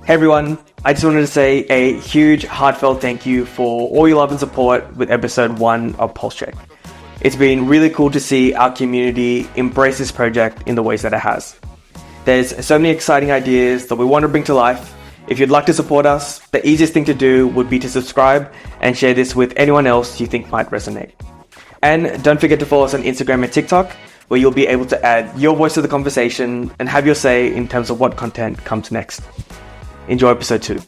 Hey everyone, I just wanted to say a huge heartfelt thank you for all your love and support with episode 1 of Pulse Check. It's been really cool to see our community embrace this project in the ways that it has. There's so many exciting ideas that we want to bring to life. If you'd like to support us, the easiest thing to do would be to subscribe and share this with anyone else you think might resonate. And don't forget to follow us on Instagram and TikTok, where you'll be able to add your voice to the conversation and have your say in terms of what content comes next. Enjoy episode 2.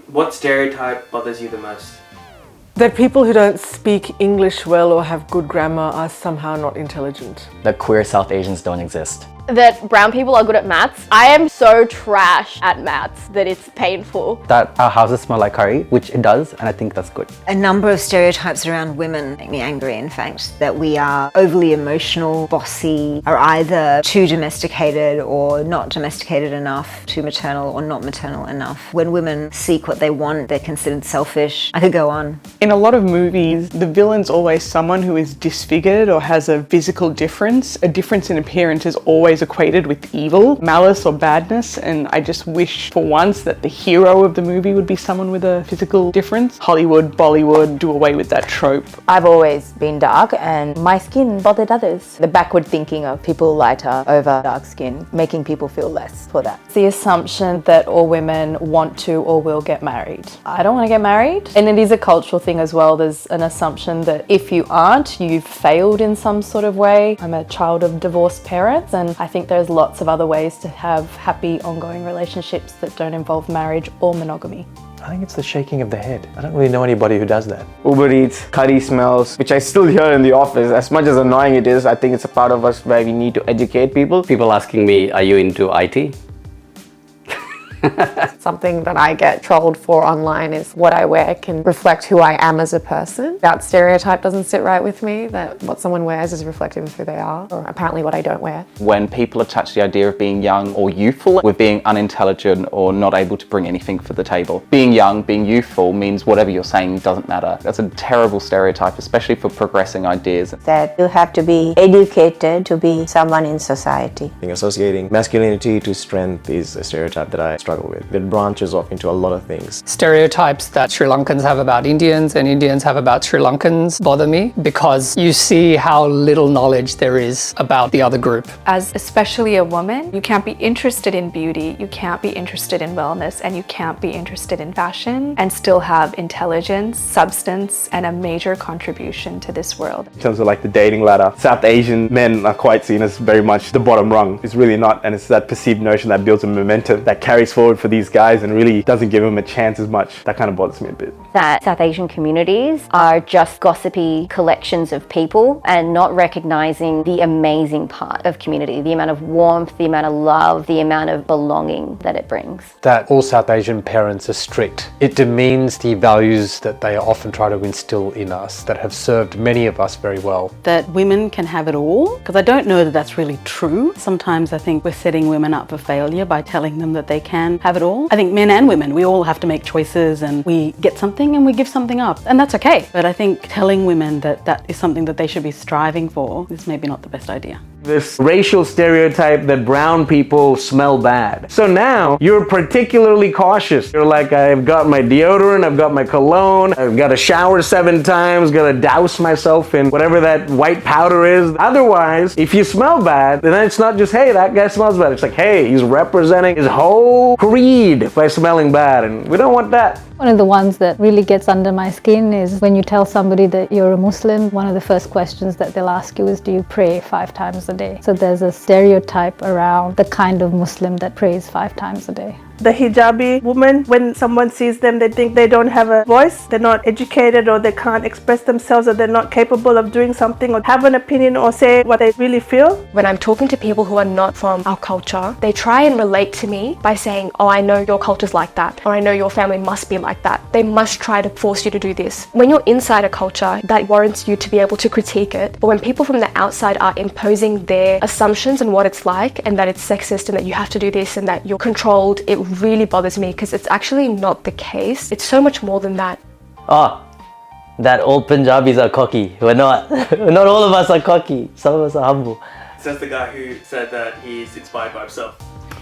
What stereotype bothers you the most? That people who don't speak English well or have good grammar are somehow not intelligent. That queer South Asians don't exist. That brown people are good at maths. I am so trash at maths that it's painful. That our houses smell like curry, which it does, and I think that's good. A number of stereotypes around women make me angry, in fact. That we are overly emotional, bossy, are either too domesticated or not domesticated enough, too maternal or not maternal enough. When women seek what they want, they're considered selfish. I could go on. In a lot of movies, the villain's always someone who is disfigured or has a physical difference. A difference in appearance is always equated with evil, malice or badness, and I just wish for once that the hero of the movie would be someone with a physical difference. Hollywood, Bollywood, do away with that trope. I've always been dark and my skin bothered others. The backward thinking of people lighter over dark skin, making people feel less for that. The assumption that all women want to or will get married. I don't want to get married. And it is a cultural thing as well. There's an assumption that if you aren't, you've failed in some sort of way. I'm a child of divorced parents, and I think there's lots of other ways to have happy ongoing relationships that don't involve marriage or monogamy. I think it's the shaking of the head. I don't really know anybody who does that. Uber Eats, curry smells, which I still hear in the office. As much as annoying it is, I think it's a part of us where we need to educate people. People asking me, are you into IT? Something that I get trolled for online is what I wear can reflect who I am as a person. That stereotype doesn't sit right with me, that what someone wears is reflective of who they are, or apparently what I don't wear. When people attach the idea of being young or youthful with being unintelligent or not able to bring anything for the table. Being young, being youthful means whatever you're saying doesn't matter. That's a terrible stereotype, especially for progressing ideas. That you have to be educated to be someone in society. Associating masculinity to strength is a stereotype that I struggle with. It branches off into a lot of things. Stereotypes that Sri Lankans have about Indians and Indians have about Sri Lankans bother me because you see how little knowledge there is about the other group. As especially a woman, you can't be interested in beauty, you can't be interested in wellness, and you can't be interested in fashion and still have intelligence, substance, and a major contribution to this world. In terms of like the dating ladder, South Asian men are quite seen as very much the bottom rung. It's really not, and it's that perceived notion that builds a momentum that carries forward for these guys and really doesn't give them a chance as much. That kind of bothers me a bit. That South Asian communities are just gossipy collections of people and not recognizing the amazing part of community, the amount of warmth, the amount of love, the amount of belonging that it brings. That all South Asian parents are strict. It demeans the values that they often try to instill in us that have served many of us very well. That women can have it all, because I don't know that that's really true. Sometimes I think we're setting women up for failure by telling them that they can have it all. I think men and women, we all have to make choices and we get something and we give something up, and that's okay. But I think telling women that that is something that they should be striving for is maybe not the best idea. This racial stereotype that brown people smell bad. So now you're particularly cautious. You're like, I've got my deodorant, I've got my cologne, I've got to shower 7 times, got to douse myself in whatever that white powder is. Otherwise, if you smell bad, then it's not just, hey, that guy smells bad. It's like, hey, he's representing his whole creed by smelling bad, and we don't want that. One of the ones that really gets under my skin is when you tell somebody that you're a Muslim, one of the first questions that they'll ask you is, do you pray 5 times a day? So there's a stereotype around the kind of Muslim that prays 5 times a day. The hijabi woman, when someone sees them, they think they don't have a voice, they're not educated, or they can't express themselves, or they're not capable of doing something or have an opinion or say what they really feel. When I'm talking to people who are not from our culture, they try and relate to me by saying, oh, I know your culture's like that, or I know your family must be like that. They must try to force you to do this. When you're inside a culture, that warrants you to be able to critique it. But when people from the outside are imposing their assumptions on what it's like, and that it's sexist and that you have to do this and that you're controlled, it really bothers me because it's actually not the case. It's so much more than that. that all Punjabis are cocky. We're not. Not all of us are cocky. Some of us are humble. Says the guy who said that he's inspired by himself.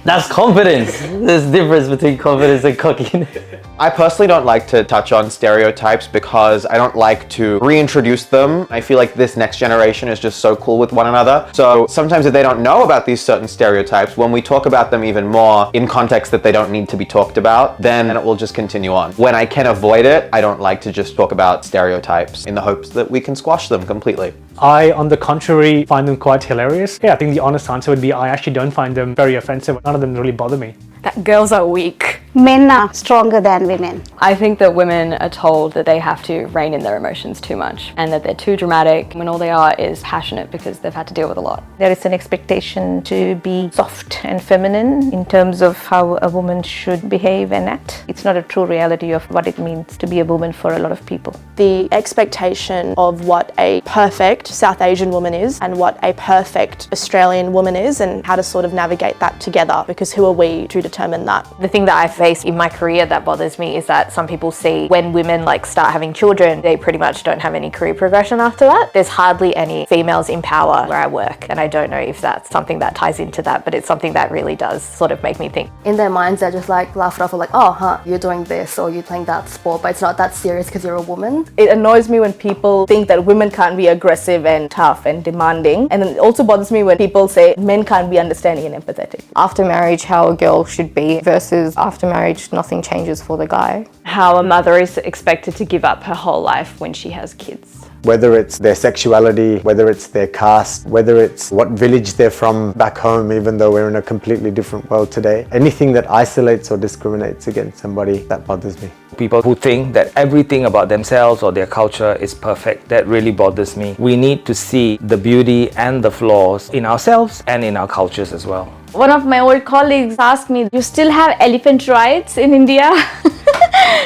That's confidence. There's a difference between confidence and cockiness. I personally don't like to touch on stereotypes because I don't like to reintroduce them. I feel like this next generation is just so cool with one another. So sometimes if they don't know about these certain stereotypes, when we talk about them even more in context that they don't need to be talked about, then it will just continue on. When I can avoid it, I don't like to just talk about stereotypes in the hopes that we can squash them completely. I, on the contrary, find them quite hilarious. Yeah, I think the honest answer would be I actually don't find them very offensive. None of them really bother me. That girls are weak. Men are stronger than women. I think that women are told that they have to rein in their emotions too much and that they're too dramatic when all they are is passionate because they've had to deal with a lot. There is an expectation to be soft and feminine in terms of how a woman should behave and act. It's not a true reality of what it means to be a woman for a lot of people. The expectation of what a perfect South Asian woman is and what a perfect Australian woman is and how to sort of navigate that together, because who are we to determine that? The thing that I face in my career that bothers me is that some people see when women start having children, they pretty much don't have any career progression after that. There's hardly any females in power where I work, and I don't know if that's something that ties into that, but it's something that really does sort of make me think. In their minds, they're just laugh it off, oh, you're doing this or you're playing that sport, but it's not that serious because you're a woman. It annoys me when people think that women can't be aggressive and tough and demanding, and then it also bothers me when people say men can't be understanding and empathetic. After marriage, how a girl should be versus after marriage, nothing changes for the guy. How a mother is expected to give up her whole life when she has kids. Whether it's their sexuality, whether it's their caste, whether it's what village they're from back home, even though we're in a completely different world today. Anything that isolates or discriminates against somebody, that bothers me. People who think that everything about themselves or their culture is perfect, that really bothers me. We need to see the beauty and the flaws in ourselves and in our cultures as well. One of my old colleagues asked me, "You still have elephant rights in India?"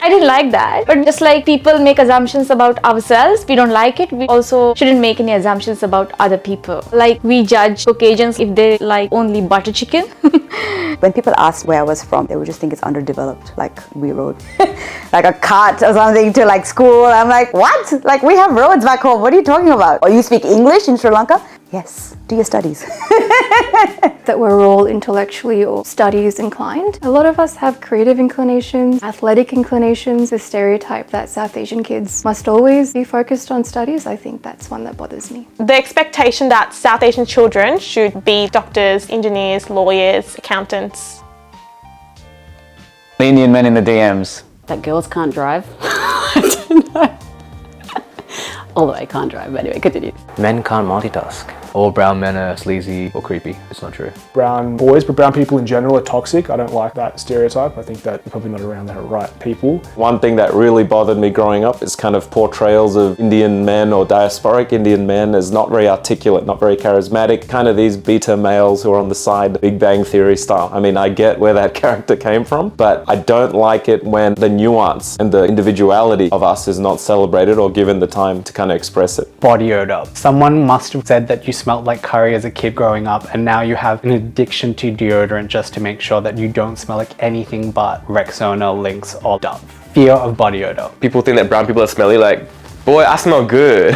I didn't like that. But just like people make assumptions about ourselves, we don't like it, we also shouldn't make any assumptions about other people. Like we judge Caucasians if they like only butter chicken. When people ask where I was from, they would just think it's underdeveloped, like we rode like a cart or something to school. I'm like, what? Like we have roads back home. What are you talking about? Or you speak English in Sri Lanka? Yes, do your studies. That we're all intellectually or studies inclined. A lot of us have creative inclinations, athletic inclinations. The stereotype that South Asian kids must always be focused on studies, I think that's one that bothers me. The expectation that South Asian children should be doctors, engineers, lawyers, accountants. Indian men in the DMs. That girls can't drive? I don't know. Although I can't drive, but anyway, continue. Men can't multitask. All brown men are sleazy or creepy. It's not true. Brown boys, but brown people in general are toxic. I don't like that stereotype. I think that you're probably not around the right people. One thing that really bothered me growing up is kind of portrayals of Indian men or diasporic Indian men as not very articulate, not very charismatic, kind of these beta males who are on the side, Big Bang Theory style. I mean, I get where that character came from, but I don't like it when the nuance and the individuality of us is not celebrated or given the time to kind of express it. Body odor. Someone must have said that you smelled like curry as a kid growing up, and now you have an addiction to deodorant just to make sure that you don't smell like anything but Rexona, Lynx, or Dove. Fear of body odor. People think that brown people are smelly, like, boy, I smell good.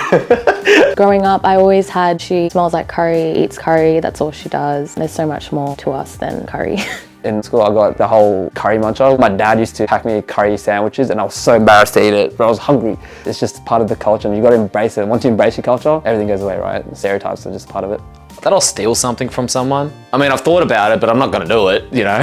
Growing up, I always had, she smells like curry, eats curry, that's all she does. There's so much more to us than curry. In school, I got the whole curry muncher. My dad used to pack me curry sandwiches and I was so embarrassed to eat it, but I was hungry. It's just part of the culture and you got to embrace it. Once you embrace your culture, everything goes away, right? Stereotypes are just part of it. That I'll steal something from someone. I mean, I've thought about it, but I'm not gonna do it, you know?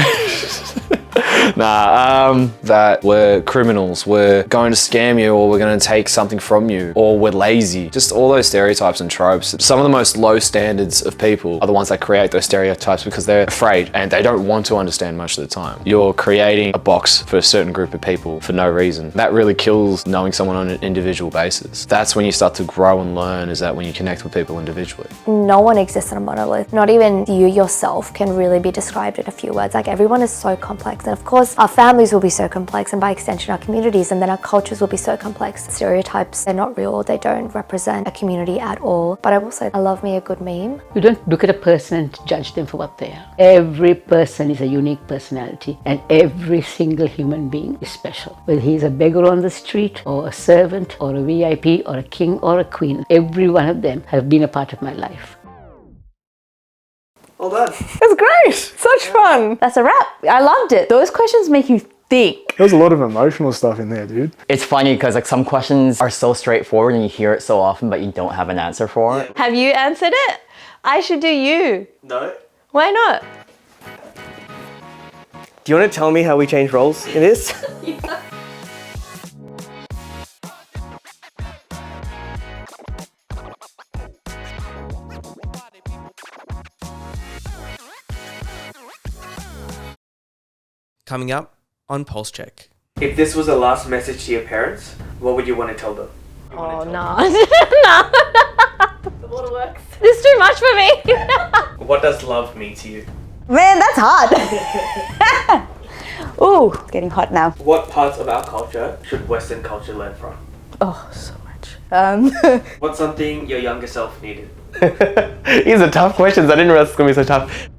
That we're criminals, we're going to scam you, or we're going to take something from you, or we're lazy. Just all those stereotypes and tropes. Some of the most low standards of people are the ones that create those stereotypes because they're afraid and they don't want to understand much of the time. You're creating a box for a certain group of people for no reason. That really kills knowing someone on an individual basis. That's when you start to grow and learn, is that when you connect with people individually. No one exists in a monolith. Not even you yourself can really be described in a few words. Like everyone is so complex complex. And of course, our families will be so complex, and by extension, our communities, and then our cultures will be so complex. Stereotypes, they're not real, they don't represent a community at all. But I will say, I love me a good meme. You don't look at a person and judge them for what they are. Every person is a unique personality, and every single human being is special. Whether he's a beggar on the street, or a servant, or a VIP, or a king, or a queen, every one of them have been a part of my life. Well done. That's great. Such fun. That's a wrap. I loved it. Those questions make you think. There's a lot of emotional stuff in there, dude. It's funny because like some questions are so straightforward and you hear it so often, but you don't have an answer for it. Have you answered it? I should do you. No. Why not? Do you want to tell me how we change roles in this? Yeah. Coming up on Pulse Check. If this was the last message to your parents, what would you want to tell them? Oh, no. No. What works? This is too much for me. What does love mean to you? Man, that's hot. Ooh, it's getting hot now. What parts of our culture should Western culture learn from? Oh, so much. What's something your younger self needed? These are tough questions. I didn't realize it's going to be so tough.